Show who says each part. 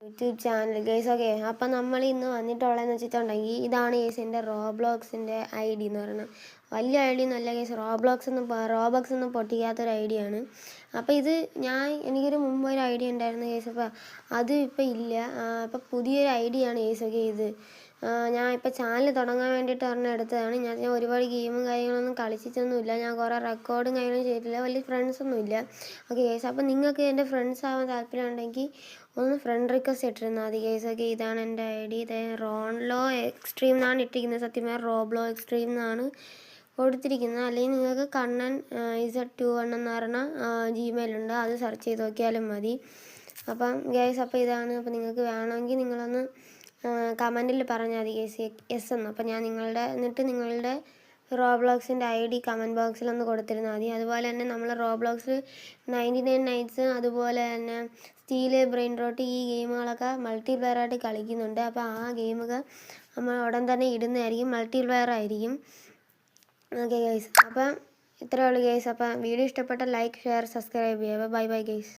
Speaker 1: YouTube channel guys. Okay, അപ്പം നമ്മൾ ഇന്ന് വന്നിട്ടുള്ളതെന്ന് വെച്ചിട്ടുണ്ടെങ്കിൽ ഇതാണ് ഗൈസ് എൻ്റെ റോബ്ലോക്സിൻ്റെ ID എന്ന് പറയുന്നത്. വലിയ ID ഒന്നുമല്ല ഗൈസ്, റോബോക്സ് ഒന്നും പൊട്ടിക്കാത്തൊരു ID ആണ്. അപ്പോൾ ഇത് എനിക്കൊരു മുമ്പ് ഒരു ID ഉണ്ടായിരുന്നു ഗൈസ്. അപ്പോൾ അത് ഇപ്പം ഇല്ല. അപ്പം പുതിയൊരു ID ആണ് ഗൈസ്. ഓക്കെ, ഇത് ഞാൻ ഇപ്പോൾ ചാനൽ തുടങ്ങാൻ വേണ്ടിയിട്ട് പറഞ്ഞ് എടുത്തതാണ്. ഞാൻ ഒരുപാട് ഗെയിമും കാര്യങ്ങളൊന്നും കളിച്ചിട്ടൊന്നുമില്ല. ഞാൻ കുറേ റെക്കോർഡും കാര്യങ്ങളും ചെയ്തിട്ടില്ല. വലിയ ഫ്രണ്ട്സൊന്നും ഇല്ല. ഓക്കെ ഗൈസ്, അപ്പം നിങ്ങൾക്ക് എൻ്റെ ഫ്രണ്ട്സ് ആവാൻ താല്പര്യമുണ്ടെങ്കിൽ ഒന്ന് ഫ്രണ്ട് റിക്വസ്റ്റ് ഇട്ടിരുന്നാൽ മതി ഗൈസ്. ഓക്കെ, ഇതാണ് എൻ്റെ ID. ഇത് റോൺലോ എക്സ്ട്രീം എന്നാണ് ഇട്ടിരിക്കുന്നത്. സത്യം റോബ്ലോ എക്സ്ട്രീം എന്നാണ് കൊടുത്തിരിക്കുന്നത്. അല്ലെങ്കിൽ നിങ്ങൾക്ക് കണ്ണൻ Z21 എന്ന് പറഞ്ഞ Gmail ഉണ്ട്, അത് സെർച്ച് ചെയ്ത് നോക്കിയാലും മതി. അപ്പം ഗൈസ്, അപ്പോൾ ഇതാണ്. അപ്പോൾ നിങ്ങൾക്ക് വേണമെങ്കിൽ നിങ്ങളൊന്ന് കമൻറ്റിൽ പറഞ്ഞാൽ മതി ഗൈസ് യെസ് എന്ന്. അപ്പോൾ ഞാൻ നിങ്ങളുടെ റോബ്ലോക്സിൻ്റെ ID കമൻറ്റ് ബോക്സിലൊന്ന് കൊടുത്തിരുന്നാൽ മതി. അതുപോലെ തന്നെ നമ്മൾ റോബ്ലോക്സിൽ 99 നൈറ്റ്സ്, അതുപോലെ തന്നെ സ്റ്റീല്, ബ്രെയിൻ റോട്ട്, ഈ ഗെയിമുകളൊക്കെ മൾട്ടിപ്ലെയറായിട്ട് കളിക്കുന്നുണ്ട്. അപ്പോൾ ആ ഗെയിമൊക്കെ നമ്മൾ ഉടൻ തന്നെ ഇടുന്നതായിരിക്കും, മൾട്ടിപ്ലെയർ ആയിരിക്കും. ഓക്കെ ഗൈസ്, അപ്പം ഇത്രയേ ഉള്ളൂ ഗൈസ്. അപ്പം വീഡിയോ ഇഷ്ടപ്പെട്ട ലൈക്ക്, ഷെയർ, സബ്സ്ക്രൈബ് ചെയ്യുക. Bye bye guys.